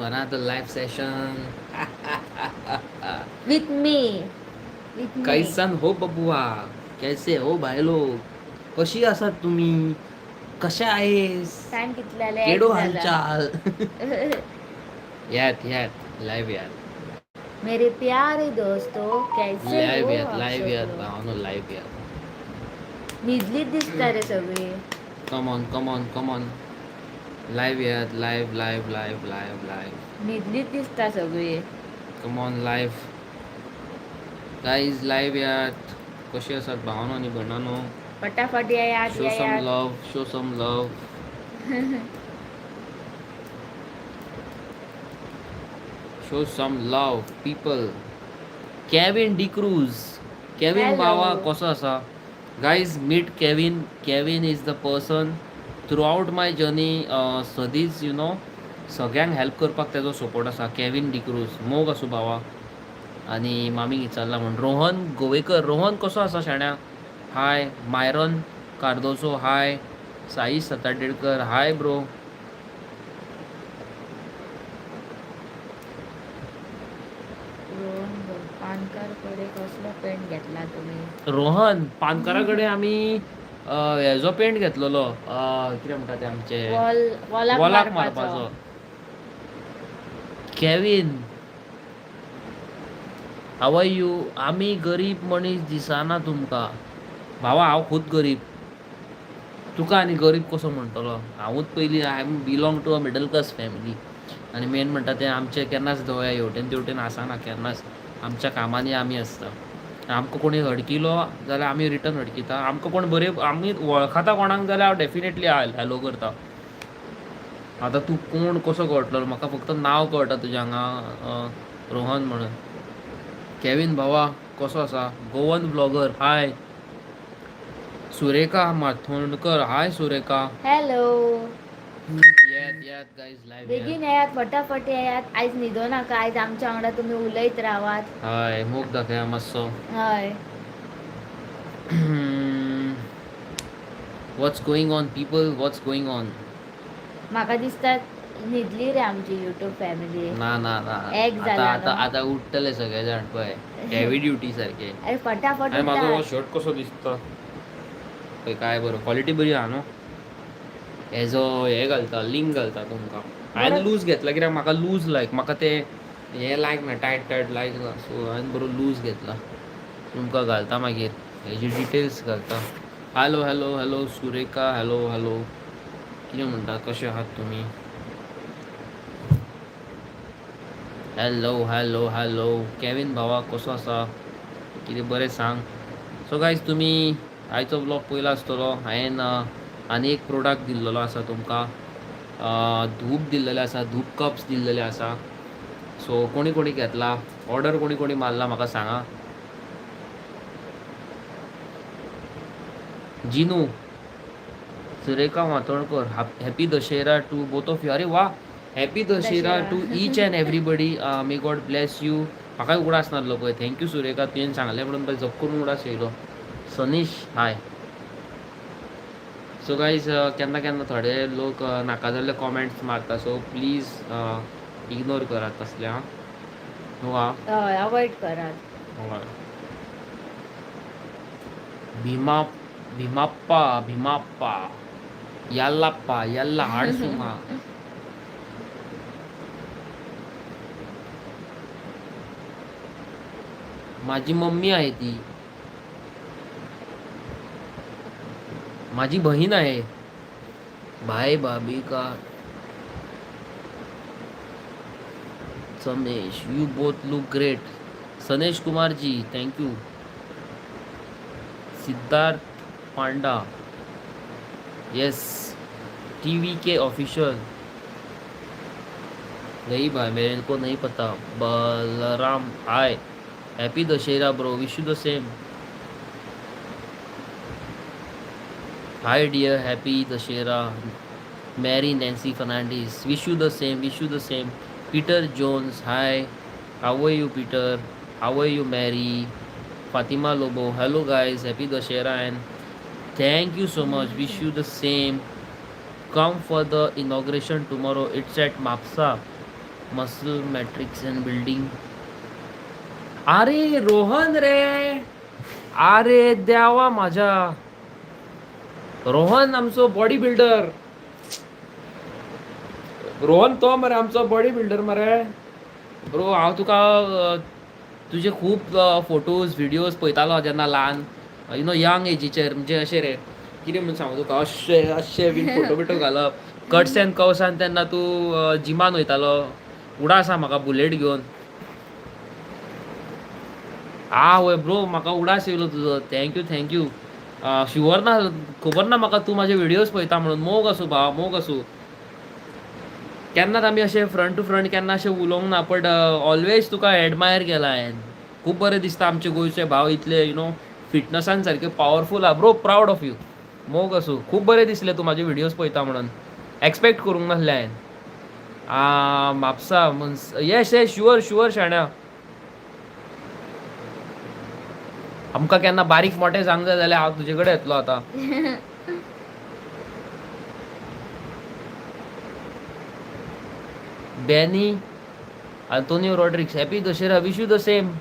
another live session. With me. With me. कैसन हो बबुआ? कैसे हो भाई लोग? कशी आसात तुम्ही? कशा आहेस? टाइम कितला एक केडो झाला. हालचाल? यात लाईव्ह यात. मेरे प्यारे दोस्तों कैसे हो आप लाईव्ह सब यात लोग. भावानो लाईव्ह यात. निजलीत दिसता रे सगळे. Come on. लाईव्ह यात लाईव्ह. निजलीत दिसता सगळे. Come on live. Guys live यात. कशी आसात भावानो आणि भयणानो? फटाफट या यात शो या सम यात. लव. Show some love, people. Kevin DeCruz. Kevin Hello. भावा कसो आसा? Guys, meet Kevin. Kevin is the person throughout my journey सदींच सगळ्यांक हेल्प करपाक तेजो सपोर्ट आसा. केविन डिक्रूज मोग आसूं भावा. आनी मामी विचारला म्हण रोहन गोवेकर. रोहन कसो आसा शाण्या? Hi. Myron Cardoso hi. Sai Satardekar hi bro. पानकारकडे कसलो पेंट घेतला तुम्ही? रोहन पानकाराकडे आम्ही हेजो पेंट घेतलेलो कितें म्हणटा ते आमचे वॉलाक मारपाचो. Kevin how are you? आमी गरीब मनीस दिसना तुमकां भावा. हांव खूद गरीब. तुका आनी गरीब कसो म्हणटलो? हांवूच पयलीं I am belong to a middle class family. आनी मेन म्हणटा ते आमचे केन्नाच दोळे हेवटेन तेवटेन आसना. केन्नाच आमच्या कामांनी आमी आसता. आमकां कोणी हडकिलो जाल्यार आमी रिटर्न हडकिता. आमकां कोण बरे आमी वळखता कोणाक जाल्यार हांव डेफिनेटली हॅलो करता. आतां तूं कोण कसो कळटलो? म्हाका फक्त नांव कळटा तुजें हांगा रोहन म्हणून. केविन भावा कसो आसा? गोवन ब्लॉगर हाय. सुरेखा माथोंडकर हाय सुरेखा. हॅलो. यात गाईज लाईव्ह बेगीन यात फटाफट यात. आयज न्हिदो नाका. आयज आमच्या वांगडा तुम्ही उलयत रावात. हय मोग दाखया मातसो. हय. What's going on people? What's going on? म्हाका दिसता न्हिदली रे आमची युट्यूब फॅमिली. ना. एक जाला आता उठतले सगळे जाण पळय. हेवी ड्युटी सारखे. अरे फटाफट आनी म्हाजो हो उठात. शर्ट कसो दिसता पळय. काय बरो क्वॉलिटी बरी आहा न्हू. हेजो हे घालता लिंक घालता तुमकां. हांवें लूज घेतला कित्याक म्हाका लूज लायक. म्हाका ते हे लायक ना टायट लायक ना. सो हांवें बरो लूज घेतला. तुमकां घालता मागीर हेजी डिटेल्स घालता. हॅलो सुरेखा. हॅलो कितें म्हणटा? कशे आहात तुमी? हॅलो केविन भावा कसो आसा? कितें बरें सांग. सो गायज तुमी आयचो ब्लॉग पयलो आसतलो. हांवें आनी एक प्रोडक्ट दिल्लेलो आसा तुमकां. धूप दिल्लेले आसा. धूप कप्स दिल्लेले आसा. सो कोणी घेतला ऑर्डर कोणी मारला म्हाका सांगा. Jinu Surekha Matondkar happy Dussehra to both of you. अरे वा. Happy Dussehra to each and everybody. May God bless you. म्हाकाय उगडास नासलो पळय. थँक्यू सुरेखा तुवें सांगलें म्हणून पळय जप करून उगडास येयलो. सनीश हाय. सो गायज केन्ना थोडे लोक नाका जाल्ले कॉमेंट्स मारता. सो प्लीज इग्नोर करात तसल्या. हय अवॉइड करात. भीमाप्पा याल्ला हाडसुमा. माझी मम्मी आहे ती. माझी बहीण आहे. भाई भाभी का Samesh you both look great. Sanesh Kumar ji thank you. Siddharth Panda yes. TV के ऑफिशियल. नहीं भाई मेरे को नहीं पता. Balram hi. Happy Dussehra bro. Wish you the same. Hi dear. Happy Dussehra. Mary Nancy Fernandes wish you the same. Peter Jones hi. How are you Peter? How are you Mary? Fatima Lobo hello guys, happy Dashera and thank you so much. Wish you the same. Come for the inauguration tomorrow. It's at Mapsa. Muscle matrix and building. अरे रोहन रे, अरे देवा माझ्या, रोहन आमचो body builder. Rohan तो मरे आमचो body builder मरे. Bro हांव तुका तुजे खूब फोटोज व्हिडिओज पळयतालो जेन्ना ल्हान, यु नो यंग एजीचेर, म्हणजे अशें रे कितें म्हणून सांगू तुका, अशें अशें बीन फोटो बिटो घालप, कट्स एंड कवसान तेन्ना तूं जिमान वयतालो, उडास आसा म्हाका बुलेट घेवन. वय ब्रो, म्हाका उडास येयलो तुजो, थँक्यू. शुअर ना, खबर ना म्हाका तूं म्हाजे व्हिडिओज पळयता म्हणून. मोग आसूं भाव, मोग आसूं. केन्नाच आमी अशें फ्रंट टू फ्रंट केन्ना अशें उलोवंक ना, बट ऑलवेज तुका एडमायर केला हांवें. खूब बरें दिसता आमचे गोंयचे भाव इतले यु नो फिटनसान सारके पॉवरफूल आहा. ब्रो प्राऊड ऑफ यू, मोग आसूं. खूब बरें दिसलें तूं म्हाजे व्हिडिओज पळयता म्हणून. एक्सपेक्ट करूंक नासलें हांवें. म्हापसा येस शुअर शाण्या. आमकां केन्ना बारीक मोठें सांग जाय जाल्यार हांव तुजे कडेन येतलो आतां. Benny Antonio Rodriguez, happy Dashera, wish you the same.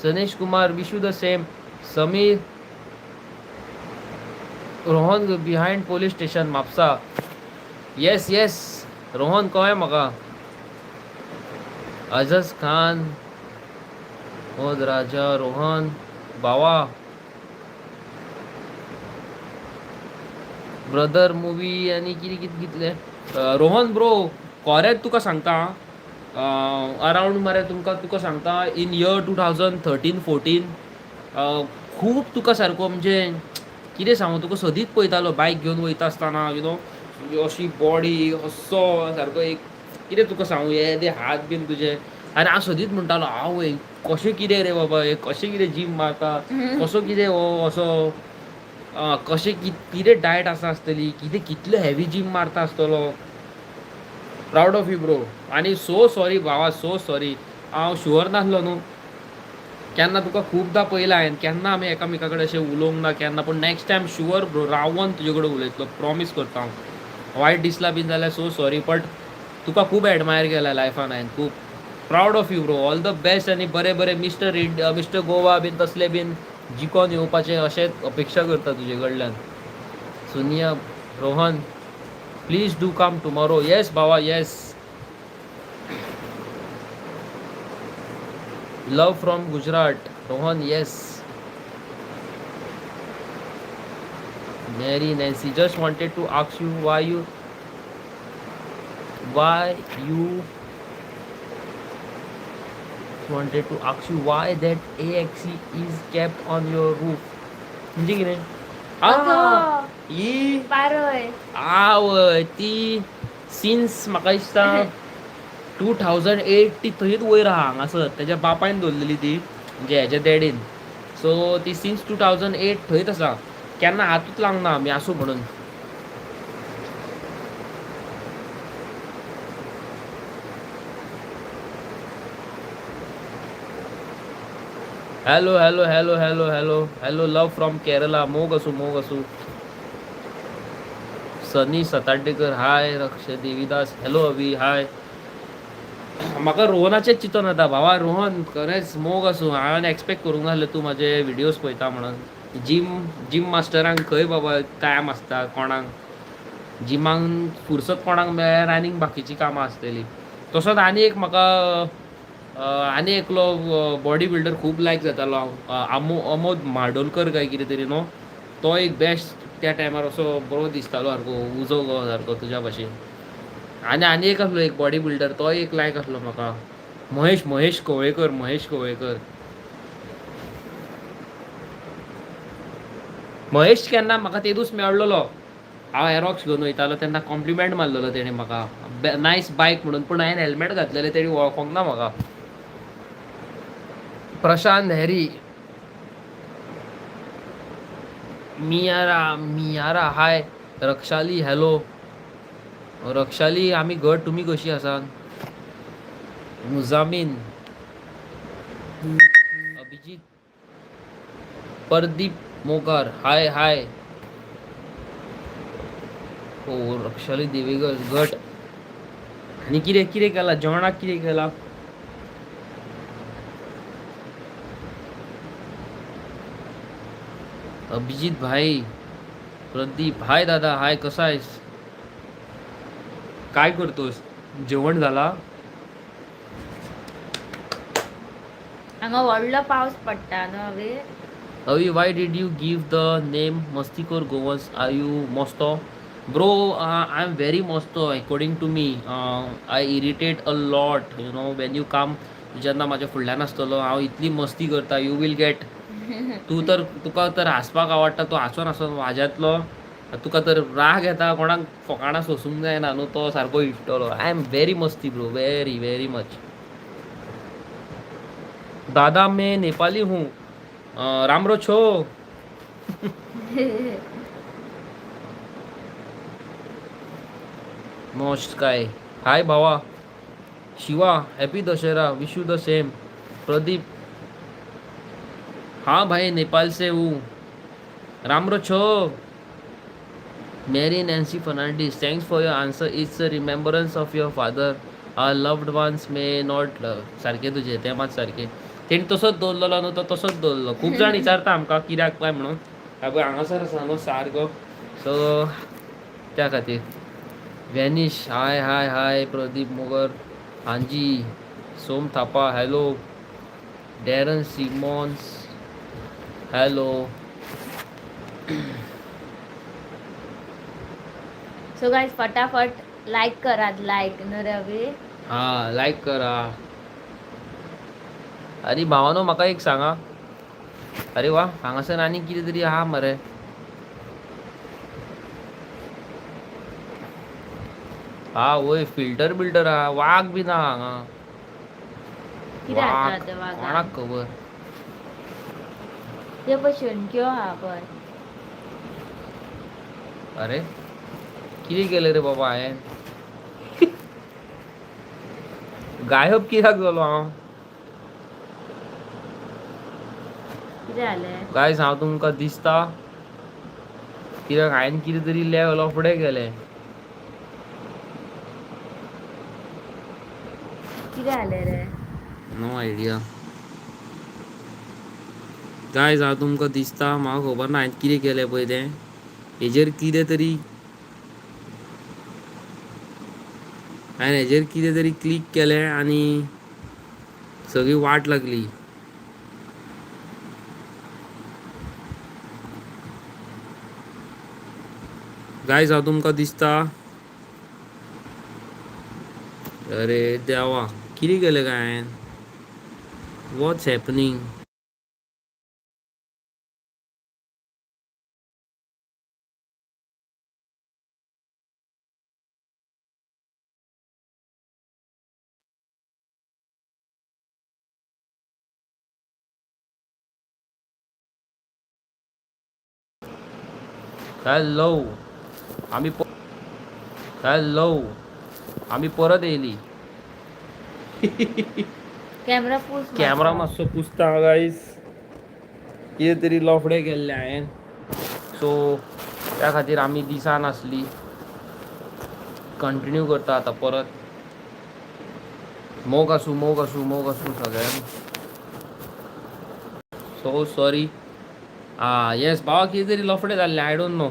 Sanesh Kumar, wish you the same. Samir, Rohan behind police station, Mapsa. Yes, Rohan कळ्ळें म्हाका. अजज खान, मोद राजा, रोहन, बावा, ब्रदर मुवी आनी कितें कितें कितलें. रोहन ब्रो, खरेंच तुका सांगता, अरावंड मरे तुका सांगता, इन इयर 2013-14 खूब तुका सारको म्हणजे कितें सांगू तुका, सदींच पळयतालो बायक घेवन वयता आसतना, यु नो अशी बॉडी, असो सारको एक कितें तुका सांगू, येदे हात बीन तुजे. आनी हांव सदींच म्हणटालो, आवय कशें कितें रे बाबा, हे कशें कितें जीम मारता, कसो कितें हो असो, कशें कितें डायट आसा आसतली, कितें कितलो हेवी जीम मारता आसतलो. Proud of you bro. आणि सो सॉरी भावा, सो सॉरी. हांव शुअर नासलो न्हू, केन्ना तुका खूबदां पयलां हांवें, केन्ना आमी एकामेका कडेन अशें उलोवंक ना केन्ना, पूण next time sure bro Ravan तुजे कडेन उलयतलो, प्रॉमीस करता हांव. वायट दिसला बीन जाल्यार सो सॉरी, बट तुका खूब एडमायर केला लायफान हांवें, खूब. Proud of you bro, all the best. आनी बरें बरें मिस्टर गोवा बीन तसले बीन जिखोन येवपाचें अशेंच अपेक्षा करता तुजे कडल्यान. Suniya, Rohan, please do come tomorrow. Yes भावा, yes. Love from Gujarat, Rohan, yes. Mary Nancy, just wanted to ask you why you wanted to ask you why that AXE is kept on your roof. म्हणजे कितें? ही पारोय आवय ती सिन्स म्हाका दिसता 2008 ती थंयच वयर आहा हांगासर, तेज्या बापायन दवरलेली ती, म्हणजे हेज्या डॅडीन. सो ती सिन्स 2008 थंयच आसा, केन्ना हातूच लावंक ना आमी आसूं म्हणून. Hello love from Kerala. मोग आसूं. सनी सताड्डेकर, हाय. रक्ष देवीदास, हॅलो अवी, हाय. म्हाका रोहनाचेच चिंतन येता भावा. रोहन खरेंच मोग आसूं. हांवें एक्सपेक्ट करूंक नासलें तूं म्हाजे व्हिडिओज पळयता म्हणून. जिम मास्टरांक खंय बाबा टायम आसता कोणाक, जिमांक फुरसत कोणाक मेळ्ळ्यार आनीक बाकीची कामां आसतली. तसोच आनी एक म्हाका आनी एकलो बॉडी बिल्डर खूब लायक जातालो हांव, अमोद म्हार्डोलकर काय कितें तरी न्हू, तो एक बेस्ट त्या टायमार असो बरो दिसतालो सारको, उजो गो सारको तुज्या भाशेन. आनी एक आसलो एक बॉडी बिल्डर, तो एक लायक आसलो म्हाका, महेश कवळेकर. महेश केन्ना म्हाका ते दीस मेळ्ळलो, हांव एरॉक्स घेवन वयतालो तेन्ना कॉम्प्लिमेंट मारलेलो तेणे म्हाका, नायस बायक म्हणून. पूण हांवें हेल्मेट घातलेलें, तेणी वळखोंक ना म्हाका. प्रशांत हेरी, मियारा, हाय. रक्षाली, हॅलो. रक्षाली, आमी घट, तुमी कशी आसात? मुजामीन, अभिजीत, परदीप मोगार, हाय. हो, रक्षाली देवेगर, घट. आणि कितें कितें केला जेवणाक कितें केला अभिजित भाई प्रदीप हाय दादा हाय कसा आहेस काय करतोस जेवण झाला हांगा व्हडलो पावस पडटा न्हू हवे. Avi why did you give the name मस्तीखोर गोवन्स आर यू मस्तो ब्रो आय एम व्हेरी मस्तो according to me I irritate a lot you know when you come जेन्ना म्हाज्या फुडल्यान आसतलो हांव इतली मस्ती करता यू वील गेट तुका तर हांसपाक आवडटा तूं हांसोन हांसोन वाज्यातलो तुका तर राग येता कोणाक फकाणां सोंसूंक जायना न्हू तो सारको इश्टलो आय एम व्हेरी मस्ती ब्रो व्हेरी व्हेरी मच दादा मैं नेपाली हूँ रामरो छो मोस्ट काय हाय भावा Shiva happy Dussehra wish you the same Pradeep हाँ भाई नेपाल से हूँ रामरो छो Mary Nancy Fernandez, thanks for your answer. It's a remembrance of your father. Our loved ones may not love. सारखे तुझे ते मात सारखे तेणी तसोच दवरलेलो न्हू तो तसोच दवरलो खूब जाण विचारता आमकां कित्याक काय म्हणून पळय हांगासर आसा न्हू सारको सो त्या खातीर वॅनिश हाय हाय हाय प्रदीप मोगर हांजी सोम थापा hello डॅरन Simons hello so guys फटाफट लाईक करात लाईक न रवी. हा लाईक करा अरे भावानो म्हाका एक सांगा अरे वा हांगासर आनी कितें तरी आहा मरे हा वय फिल्टर बिल्टर आहा वाघ बी ना हांगा कितें वाघ जाता ते वागान कोणाक खबर ते पळय शेणक्यो आहा पळय. अरे कितें केलें रे बाबा हांवें गायब कित्याक जालो हांव कितें जालें. गायज हांव तुमकां दिसता कित्याक हांवें कितें तरी लफडे केले कितें जालें रे. नो आयडिया गायज हांव तुमकां दिसता म्हाका खबर ना हांवें कितें केलें पळय तें हेजेर कितें तरी हांवें हेजेर कितें तरी क्लिक केलें आनी सगळी वाट लागली गायज हांव तुमकां दिसता अरे देवा कितें केलें काय हांवें वॉट्स हॅपनिंग हॅलो हॅलो आमी परत येयली कॅमेरा पूस कॅमेरा मातसो पुसता गायज कितें तरी लफडे केल्ले हांवें सो त्या खातीर आमी दिसा नासली कंटिन्यू करता आतां परत मोग आसूं सगळ्यांक सो सॉरी येस बाबा कितें तरी लफडे जाल्ले आय डोंट नो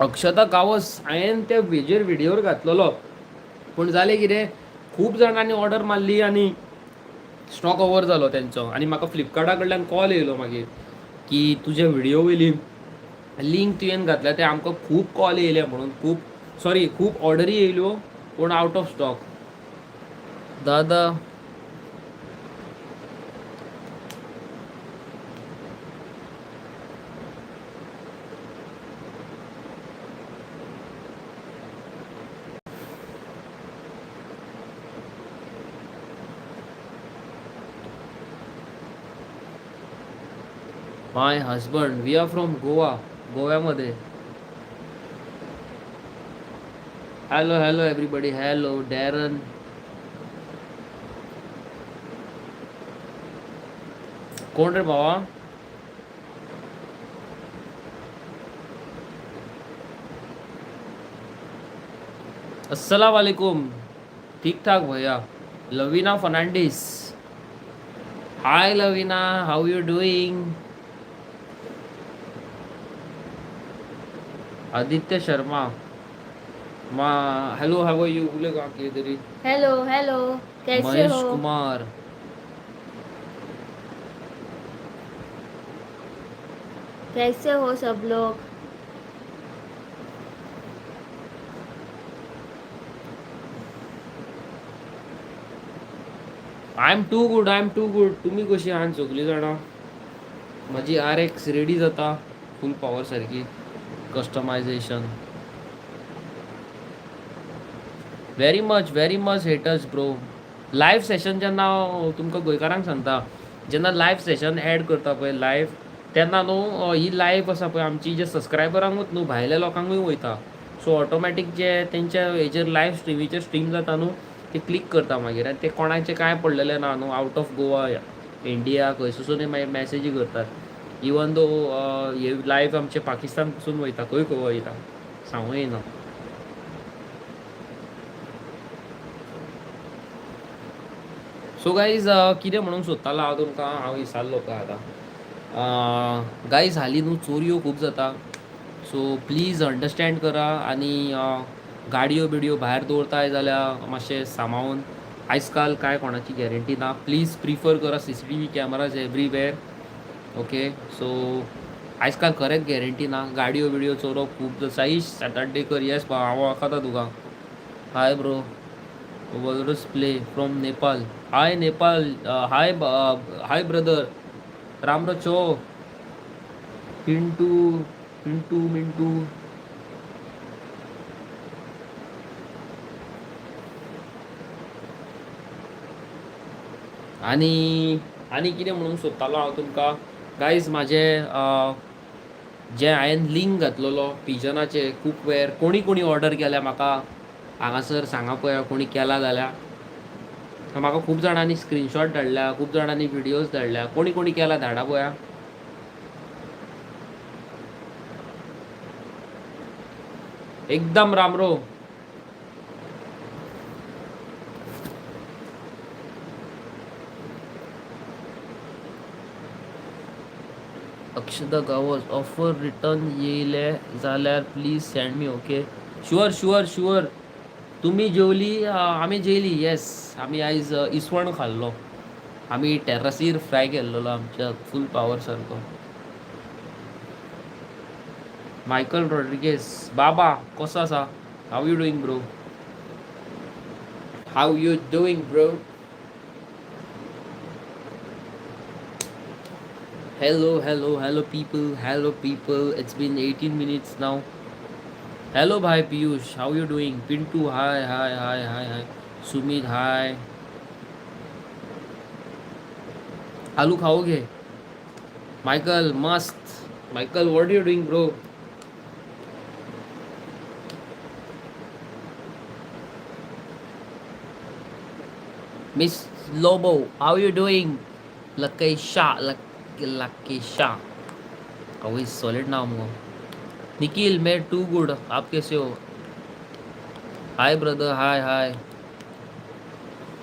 अक्षता गावस हांवें त्या हेजेर व्हिडिओर घातलेलो पूण जालें कितें खूब जाणांनी ऑर्डर मारली आनी स्टॉक ओवर जालो तेंचो आनी म्हाका फ्लिपकार्टा कडल्यान कॉल येयलो मागीर की तुजे व्हिडिओ वयली लिंक तुवें घातल्या ते आमकां खूब कॉल येयले म्हणून खूब ऑर्डरी येयल्यो पूण आउट ऑफ स्टॉक दादा माय हजबंड वी आर फ्रॉम गोव्यामध्ये हॅलो एव्हरीबडी हॅलो डॅरन कोण रे भावा अस्सलाम वालेकुम. ठीक ठाक भैया. लवीना फर्नांडिस. हाय लवीना, हाउ यू डूइंग? आदित्य शर्मा. मा हेलो, हाउ आर यू? बोलेगा के तरी. हेलो हेलो, कैसे महेश हो? कुमार. कैसे हो सब लोग? I am too good, I am too good. तुम्ही कशी आहात सगळी जाणां? माझी RX रेडी जाता फुल पॉवर सारखी. Customization very much haters bro. Live session जेन्ना तुमकां गोंयकारांक सांगता, जेन्ना लाईव्ह सेशन ॲड करता पळय लाईव्ह, तेन्ना न्हू ही लाईव्ह आसा पळय आमची जे सबस्क्रायबरांकूच न्हू भायल्या लोकांकूय वयता. सो ऑटोमॅटीक जे तेंच्या हेचेर लाईव्ह स्ट्रिमीचेर स्ट्रीम जाता न्हू, ते क्लिक करता मागीर आनी ते कोणाचें कांय पडलेलें ना न्हू, आउट ऑफ गोवा, इंडिया खंयसून मागीर मॅसेजी करतात. इवन दो हे लाईव्ह आमचे पाकिस्तान पसून वयता, खंय खंय वयता सांगूं येना. सो गाईज कितें म्हणूंक सोदतालो हांव तुमकां, हांव विसरलो पळय आतां. गाईज हालीं न्हू चोरयो खूब जाता. सो प्लीज अंडरस्टँड करा आनी गाडयो बिडयो भायर दवरताय जाल्यार मातशें सांबाळून. आयज काल कांय कोणाची गॅरंटी ना. प्लीज प्रिफर करा CCTV cameras everywhere. Okay, so आयज काल खरेंच गॅरंटी ना. गाडयो बिडयो चोरप खूब साईश साताड्डेकर. येस हांव वळखता तुका. Hi bro. Walrus play from Nepal. Hi Nepal. Hi hi brother. Ram रचो. पिंटू पिंटू मिंटू. आनी कितें म्हणूंक सोदतालो हांव तुमकां, गायज म्हाजें जें हांवें लिंक घातलेलो पिजनाचें कुकवेअर, कोणी कोणी ऑर्डर केल्या म्हाका हांगासर सांगा पळोवया कोणी केला जाल्यार. म्हाका खूब जाणांनी स्क्रीनशॉट धाडल्या, खूब जाणांनी विडियोज धाडल्या. कोणी कोणी केला धाडा पळोवया. एकदम रामरो. अक्षदा गावस. ऑफर रिटर्न येयले जाल्यार please send me. Okay, sure sure sure. तुमी जेवली? आमी जेयली. येस, आमी आयज इसवण खाल्लो. आमी टॅरसीर फ्राय केल्लो आमच्या फूल पावर सारको. Michael Rodrigues. बाबा कसो आसा? How you doing bro? How you doing bro? Hello people, hello people. It's been 18 minutes now. Hello bhai Piyush, how you doing? Pintu, hi. Sumit, hi. आलू खाओगे? Michael, must. Michael, what are you doing bro? Miss Lobo, how you doing? Lakesha. Always solid नाम हो. निखिल, मैं to good. आप कैसे हो? Hi brother, हाय.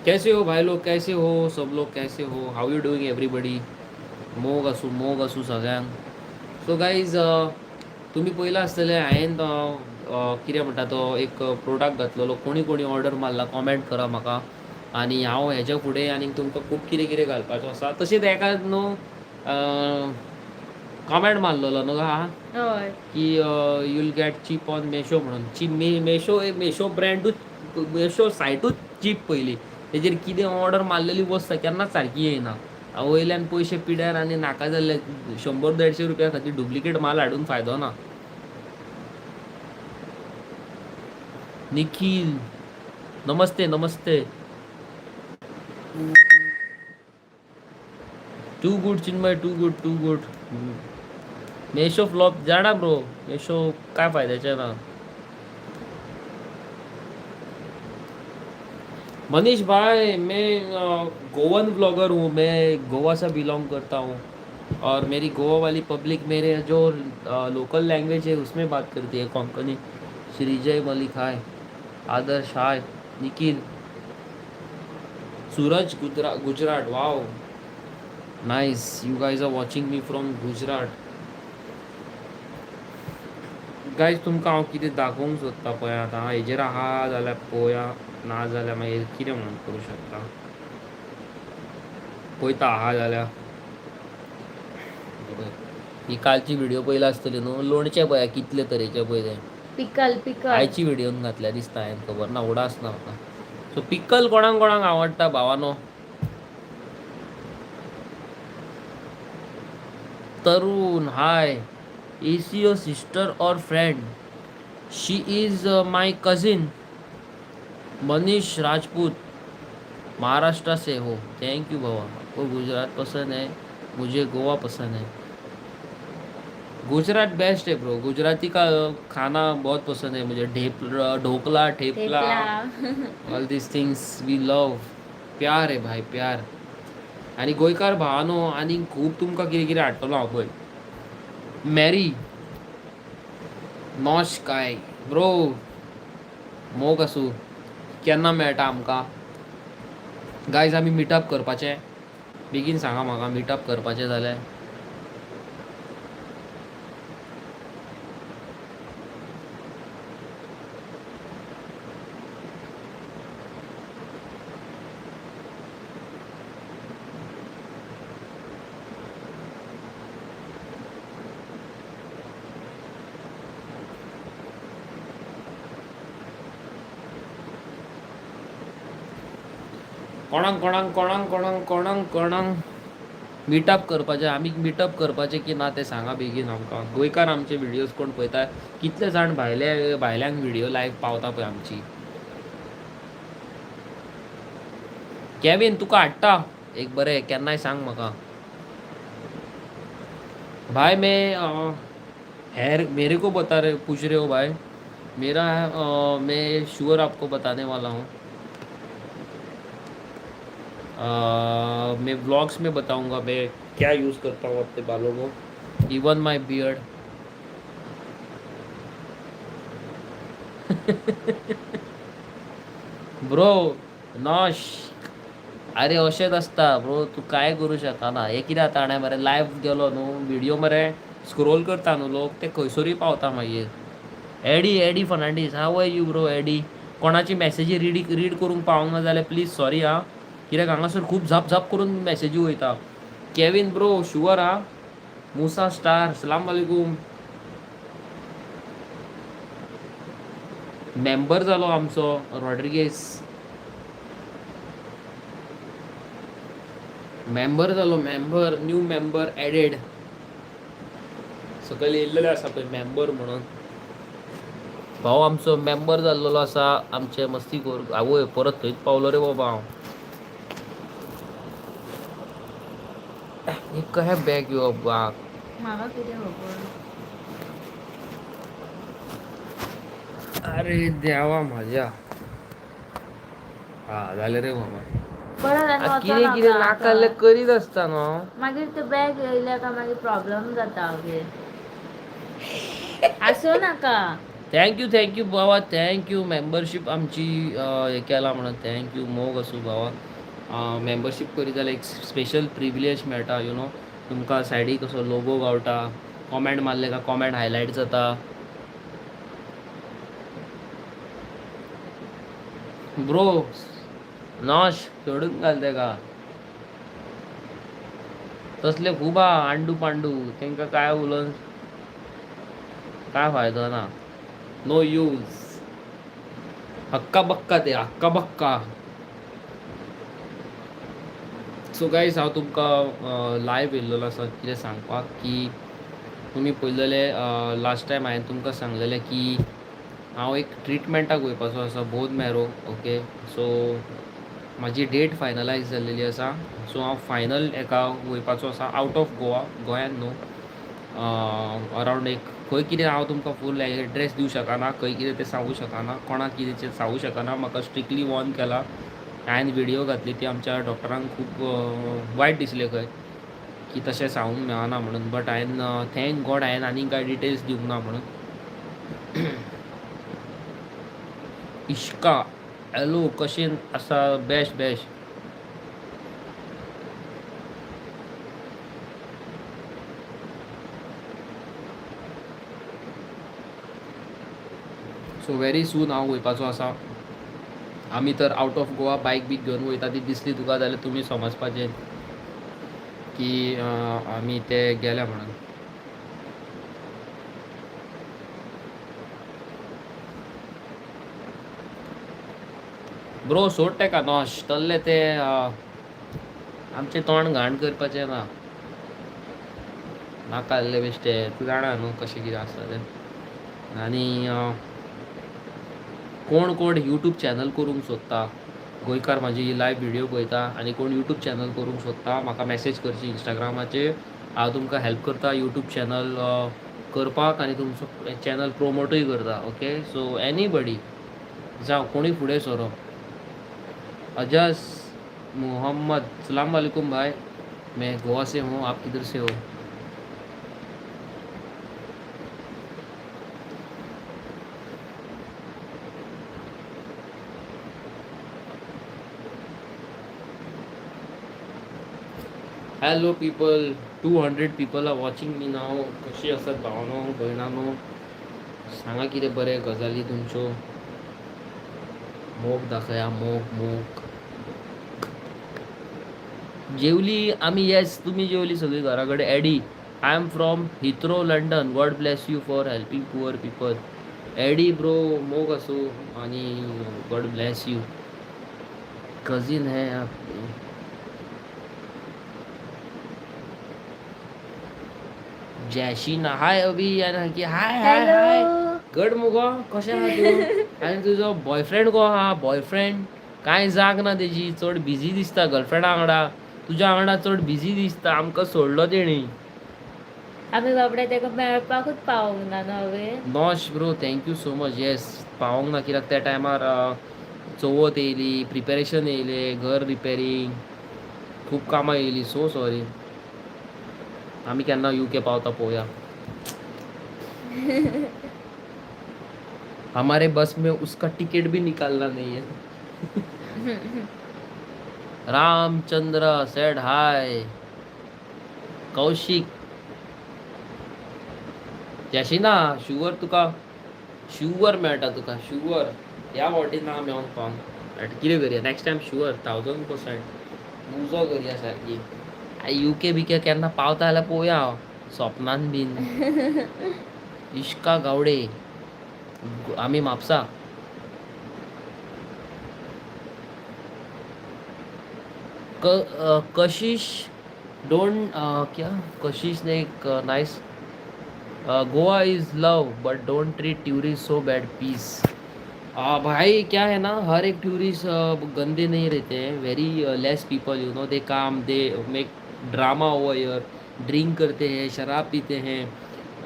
कैसे हो भाई लोग? कैसे हो सब लोग? कैसे हो? हाउ यू डुईंग एवरीबडी? मोग असू सगळ्यांक. सो गाईज तुमी पयला आसतलें हांवें कितें म्हणटा तो एक प्रोडक्ट घातलेलो. कोणी ऑर्डर मारला कॉमेंट करा म्हाका. आनी हांव हेज्या फुडें आनीक तुमकां खूब कितें घालपाचो आसा. तशेंच एका न्हू कॉमेंट मारलेलो न्हू हय. की you will get cheap on Meesho म्हणून. मेशो ब्रँडूच, मेशो सायटूच चीप पयली. तेजेर कितें ऑर्डर मारलेली वस्त केन्नाच सारकी येयना. वयल्यान पयशे पिड्यार आनी नाका जाल्ले 100-150 रुपया खातीर डुप्लिकेट माल हाडून फायदो ना. निखिल, नमस्ते. Too good Chinmay, too good. Meesho flop जाणा ब्रो. मेशो काय फायद्याचें ना. मनीष भाई, मैं गोवन ब्लॉगर हूँ. मैं गोवा से बिलोंग करता हूँ और मेरी गोवा वाली पब्लिक मेरे जो लोकल लैंग्वेज है उसमें बात करती है, Konkani. Shreejay Malik, hi. Adarsh hi. Nikhil. Suraj Gujarat. Wow. Nice. You guys are watching me from Gujarat. Guys तुमकां हांव कितें दाखोवंक सोदता पळय आतां हेजेर आहा जाल्यार पळोवया ना जाल्यार मागीर कितें म्हणून करूं शकता. पळयता आहा जाल्यार ही कालची व्हिडिओ पयला आसतली न्हू. लोणचें पळया कितले तरेचे पळय तें. पिकल आयची व्हिडिओन घातल्या दिसता हांवें. खबर ना उडास ना म्हाका. सो पिकल कोणाक कोणाक आवडटा भावानो. Tarun hi. Is she your sister और friend? She is my cousin. Manish Rajput Maharashtra से हो. थैंक यू बाबा. आपको गुजरात पसंद है, मुझे गोवा पसंद है. गुजरात बेस्ट है ब्रो. गुजराती का खाना बहुत पसंद है मुझे. ढोकला ठेपला ऑल दिस थिंग्स वी लव. प्यार आहे भाई प्यार. आणि गोंयकार भावानो आनी खूब तुमकां कितें कितें हाडटलो हांव पळय. मॅरी नॉश काय ब्रो. मोग आसूं. केन्ना मेळटा आमकां गायज. आमी मिटअप करपाचें. बेगीन सांगा म्हाका मिटअप करपाचें जाल्यार. कोणाक मिटअप करपाचें. आमी मिटअप करपाचें की ना तें सांगा बेगीन आमकां. गोंयकार आमचे व्हिडियोज कोण पळयता. कितले जाण भायल्यांक व्हिडिओ लायव्ह पावता पळय आमची. कॅविन तुका हाडटा एक बरें केन्नाय सांग म्हाका. भाई मेरे को बता रहे पूछ रहे हो भाई. मैं श्योर आपको बताने वाला हूँ. मैं व्लॉग्स में बताऊंगा मैं क्या यूज़ करता हूँ अपने बालों को. इवन माय बियर्ड. ब्रो नॉश. अरे अशेंच आसता ब्रो. तूं काय करूं शकना. हे कितें जाता जाणा मरे लायव्ह गेलो न्हू व्हिडिओ मरे स्क्रोल करता न्हू लोक ते खंयसरूय पावता मागीर. Eddie Fernandes how are you bro Eddie. कोणाची मेसेजी रीड करूंक पावूंक ना जाल्यार प्लीज सॉरी हा. कित्याक हांगासर खूब झाप करून मेसेजी वयता. केविन ब्रो शुअर हा. मुसा स्टार सलाम वालेकुम. मेंबर जालो आमचो रॉड्रिगेस. मेंबर जालो. Member new member added. सकयल येयल्लेले आसा पळय मेंबर म्हणून. भाऊ आमचो मेंबर जाल्लो आसा. आमचे मस्तीखोर. आवय परत थंयच पावलो रे बाबा हांव. हे कहे बॅग यो बाग. म्हाका कितें खबर. अरे देवा म्हाज्या. हा जालें रे बाबा. परत आनी वचो कितें कितें नाका नाकाल्लें आतां. करीत आसता न्हू. मागीर ते बॅग येयल्या काय मागीर प्रॉब्लेम जाता मागीर. आसूं नाका. थँक्यू बाबा. थँक्यू मेंबरशीप आमची हे केला म्हणून. थँक्यू मोग आसूं बाबा. मेंबरशीप करीत जाल्यार एक स्पेशल प्रिविलेज मेळटा यू नो. तुमकां सायडीक असो लोगो गावता. कॉमेंट मारले काय कॉमेंट हायलायट जाता. ब्रो नॉश सोडून घाल तेका. तसले खूब आहा आंडू पांडू. तेंकां काय उलोवन काय फायदो ना. No use. हक्का बक्का ते हक्का बक्का. सो गायज हांव तुमकां लायव्ह येयल्लो आसा कितें सांगपाक की तुमी पळयलेले लास्ट टायम हांवें तुमकां सांगलेलें की हांव एक ट्रिटमेंटाक वयपाचो आसा बोध मॅरो. ओके सो म्हाजी डेट फायनलायज जाल्लेली आसा. सो हांव फायनल हेका वयपाचो आसा आवट ऑफ गोवा. गोंयान न्हू. अरावंड एक खंय कितें हांव तुमकां फूल एड्रेस दिवं शकना. खंय कितें तें सांगूं शकना. कोणाक कितें तें सांगूं शकना. म्हाका स्ट्रिक्टली वॉर्न केला. हांवें व्हिडिओ घातली ती आमच्या डॉक्टरांक खूब वायट दिसलें खंय की तशें सांगूंक मेळना म्हणून. बट हांवें थँक गॉड हांवें आनीक कांय डिटेल्स दिवंक ना म्हणून. इश्का हॅलो कशें आसा best best so very soon हांव वयपाचो आसा आमी तर आउट ऑफ गोवा बायक बीक घेवन वयता ती दिसली तुका जाल्यार तुमी समजपाचें की आमी ते गेल्या म्हणून ब्रो सोड तेका नॉश तल्ले ते आमचें तोंड घाण करपाचें ना नाका आसले बेश्टे तूं जाणा न्हू कशें कितें आसता तें आनी कोण कोण यूट्यूब चॅनल करूंक सोदता गोंयकार म्हाजी लायव्ह व्हिडिओ पळयता आनी कोण यूट्यूब चॅनल करूंक सोदता म्हाका मॅसेज करची इंस्टाग्रामाचेर हांव तुमकां हेल्प करता यूट्यूब चॅनल करपाक आनी तुमचो चॅनल प्रोमोटूय करता ओके सो एनीबडी जावं कोणूय फुडें सरो अजस मोहम्मद सलाम वालेकुम भाई मैं गोवा से हूँ आप किधर से हो hello people 200 people are watching me नाव कशी आसात भावनो भयणानो सांगा कितें बरें गजाली तुमच्यो मोग दाखया मोग मोग जेवली आमी येस तुमी जेवली सगळी घरा कडेन Eddie I am from Heathrow London God bless you for helping poor people Eddie bro मोग असो आणि गॉड ब्लेस यू कजिन है आप जॅशिना हाय अभी की हाय हाय हाय हॅलो गड मुगो कशें आहा तूं आनी तुजो बॉयफ्रेंड गो आहा बॉयफ्रेंड कांय जाग ना तेजी चड बिजी दिसता गर्लफ्रेंडा वांगडा तुज्या वांगडा चड बिजी दिसता आमकां सोडलो तेणी आमी बाबडे तेका मेळपाकूच पावूंक ना हांवें नॉश bro thank you so much yes पावोंक ना कित्याक त्या टायमार चवथ येयली प्रिपेरेशन येयलें घर रिपेरींग खूब कामां येयली सो सॉरी आमी केन्ना UK पावता पळोवया हमारे बस में उसका टिकट भी निकालना नहीं है रामचंद्र सेड हाय कौशिक ना शुवर तुका शुवर मेळटा तुका शुवर ह्या फावटी ना मेळोंक पावंक कितें करया नेक्स्ट टायम शुवर 1000% मुजो करया सारकी UK बिके केन्ना पावता जाल्यार पळोवया हांव स्वप्नान बीन इश्का गावडे आमी म्हापसा कशिश डोंट क्या कशिश ने एक nice Goa is love but don't treat tourist so bad peace भाई क्या है ना हर एक टूरिस्ट गंदे नहीं रहते हैं very less people you know they come they make drama over here drink करते हैं शराब पीते हैं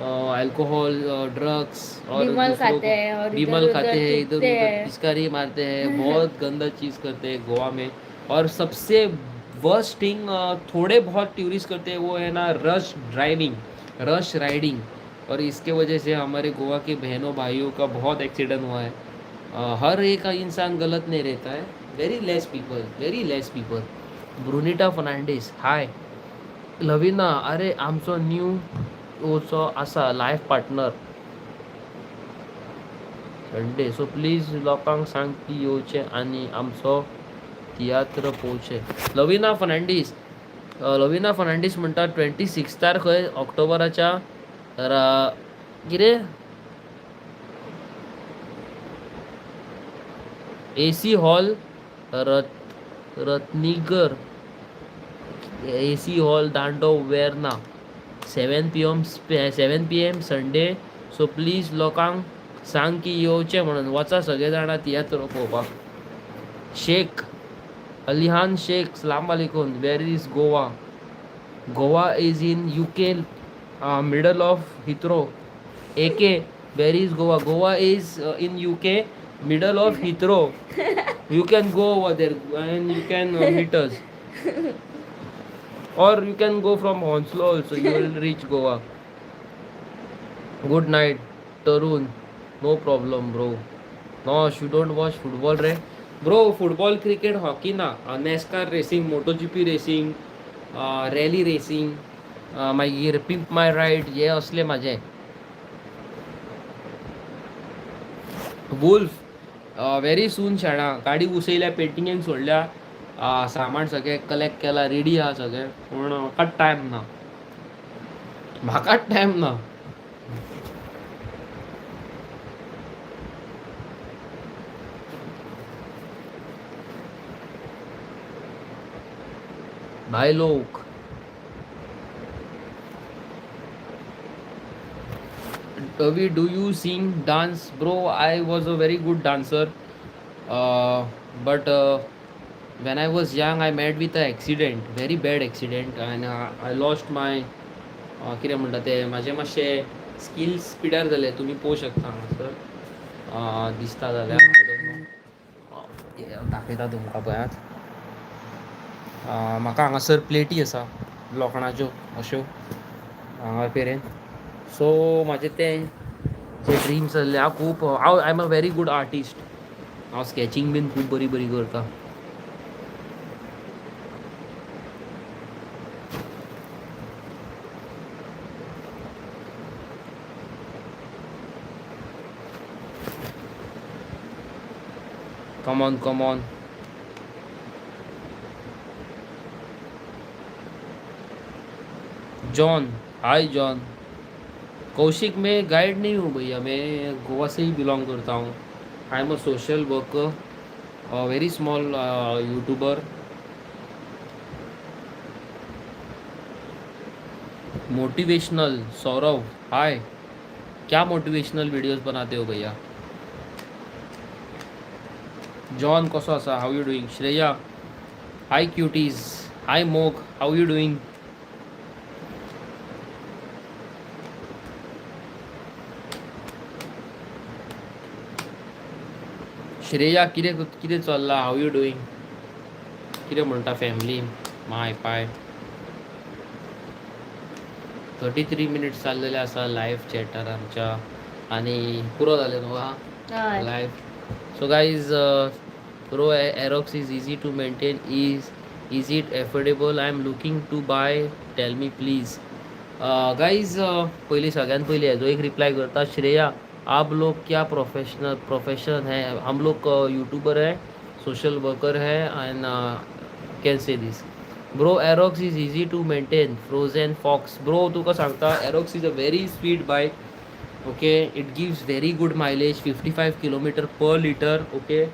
अल्कोहल ड्रग्स और बिमल दूसरों खाते हैं और को बिमल इधर-उधर खाते हैं इधर थूकते उधर हैं। पिचकारी मारते हैं बहुत गंदा चीज़ करते हैं गोवा में और सबसे वर्स्ट थिंग थोड़े बहुत टूरिस्ट करते हैं वो है ना रश ड्राइविंग रश राइडिंग और इसके वजह से हमारे गोवा के बहनों भाइयों का बहुत एक्सीडेंट हुआ है हर एक इंसान गलत नहीं रहता है वेरी लेस पीपल ब्रुनिटा फर्नांडीस हाय लविना अरे आमचो न्यू ओचो आसा life partner Sunday so please लोकांक सांग की येवचे आनी आमचो तियात्र पळोवचे लविना फर्नांडीस म्हणटा 26 खंय ऑक्टोबराच्या कितें AC हॉल रत्नीगर AC हॉल दांडो Verna 7 PM Sunday so please लोकांक सांग की येवचे म्हणून वचा सगळे जाणां तियात्र पळोवपाक शेख अलिहान शेख सलाम वालेकुम where is Goa is in UK middle of Heathrow AK where is Goa is in UK middle of Heathrow you can go over there and you can meet us or you can go from Hounslow also you will reach Goa good night Tarun no problem bro no you don't watch football रे bro. Football cricket hockey ना NASCAR racing moto GP racing rally racing मागीर pimp माय ride हे असले माझे. Wolf very soon शाणा गाडी उसयल्या पेंटिंगेक सोडल्या सामान सगळें कलेक्ट केला रेडी आहा सगळें पूण म्हाकाच टायम ना. भाई लोक Ravi, do you sing, dance? Bro, I was a very good dancer. But when I was young, I met with an accident, very bad accident, and I lost my कितें म्हणटा ते म्हाजे मातशे स्किल्स पिड्यार जाले. तुमी पळोवंक शकता हांगासर दिसता जाल्यार आय डोंट नो दाखयता तुमकां पळयात. म्हाका हांगासर प्लेटी आसा लोखणाच्यो अश्यो हांगा पेरेन. सो म्हाजे ते जे ड्रिम्स आसले हांव खूब I am a very good artist. हांव स्केचिंग बीन खूब बरी बरी करता. Come on John. High John. Kaushik मैं गाइड नहीं हूँ भैया, मैं गोवा से ही बिलोंग करता हूँ. I am a social worker, very small YouTuber. Motivational Saurav hi. क्या मोटिवेशनल वीडियोस बनाते हो भैया? जॉन कसो आसा? How you doing? Shreya hi. Cuties hi. मोग हाउ यू डूइंग? श्रेया कितें चल्ला? How you doing? कितें म्हणटा फॅमिली? माय पाय 33 मिनिट्स जाल्लेले आसा लायव्ह चॅटार आमच्या आनी पुरो जालें न्हू हय. Live. So guys pro Aerox is easy to maintain. Is it affordable? I am looking to buy. Tell me please. Guys पयलीं सगळ्यान पयलीं हेजो एक रिप्लाय करता. श्रेया आप लोग क्या प्रोफेशन है? हम लोग यूट्यूबर है, सोशल वर्कर है and can say this. Bro Aerox is easy to maintain. Frozen fox bro तुका सांगता Aerox is a very speed bike. Okay it gives very good mileage 55 kilometre per litre. Okay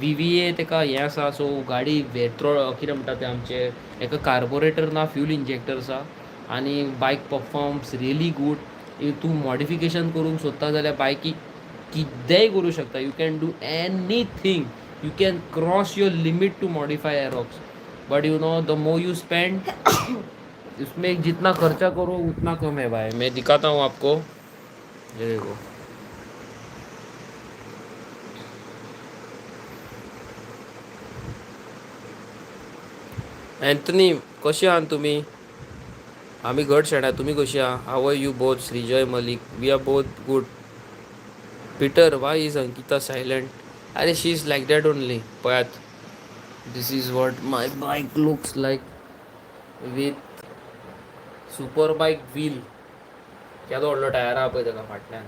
VVA तेका हें आसा. So गाडी कितें म्हणटा तें आमचे हेका कार्बोरेटर ना, फ्यूल इंजेक्टर आसा आनी बायक परफॉर्म्स रियली गूड. तूं मॉडिफिकेशन करूंक सोदता जाल्यार बायकीक कितेंय करूं शकता. You can do anything. You can cross your limit to modify Aerox. But you know the more you spend उसमें जितना खर्चा करो उतना कम है भाई. मैं दिखाता हूँ आपको. ये देखो एंथनी कशी आहात तुम्ही? आम्ही घट शेणा. तुम्ही कशी आहा? How are you both? Shreejay Malik we are both good. Peter why is Ankita silent? अरे she is like that only. पळयात this is what my bike looks like with super bike wheel. केदो व्हडलो टायर आहा पळय तेका फाटल्यान.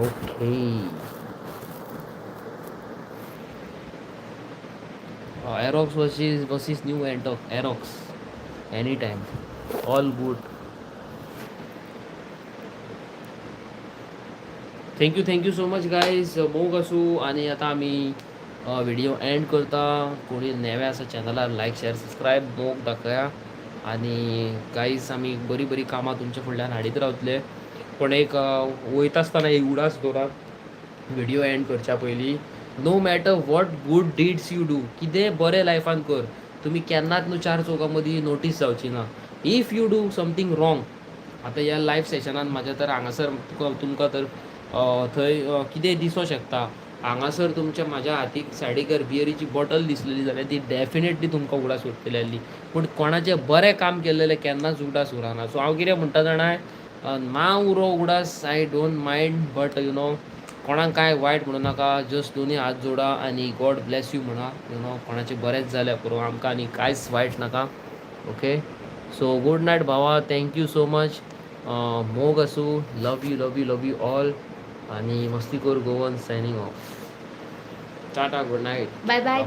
Okay Aerox versus new Aerox anytime. All good. Thank you so much guys. मोग असू आणि आता आम्ही व्हिडिओ एंड करता. कोणी नवे आसा चॅनलार लायक शेअर सबस्क्राईब मोग दाखया. आणि गायज आम्ही बरी बरी कामां तुमच्या फुडल्यान हाडीत रावतले. पण एक वयता आसतना एक उडास दवरात व्हिडिओ एंड करच्या पयलीं. No matter what good deeds you do. कितें बरें लायफान कर. तुमी केन्नाच न्हू चार चौगां मदीं नोटीस जावची ना. If you do something wrong. आतां ह्या लायव्ह सेशनान म्हाज्या तर हांगासर तुमकां तर थंय कितें दिसों शकता. हांगासर तुमच्या म्हाज्या हातीक सायडीकर बियरीची बॉटल दिसलेली जाल्यार ती डेफिनेटली तुमकां उगडास उरतली. पूण कोणाचें बरें काम केल्लेलें केन्नाच उगडास उरना. सो हांव कितें म्हणटा जाणाय माव उरो उगडास I don't mind but you no कोणाक काय वायट म्हणू नाका जस्ट दोन्ही हात जोडा आणि गॉड ब्लेस यू म्हणा यू नो कोणाचे बरेंच जाल्या पुरो आमकां आनी कांयच वायट नाका ओके सो गुड नायट भावा थँक्यू सो मच मोग असू लव यू ऑल आणि मस्ती करू Goan signing off tata good night bye bye.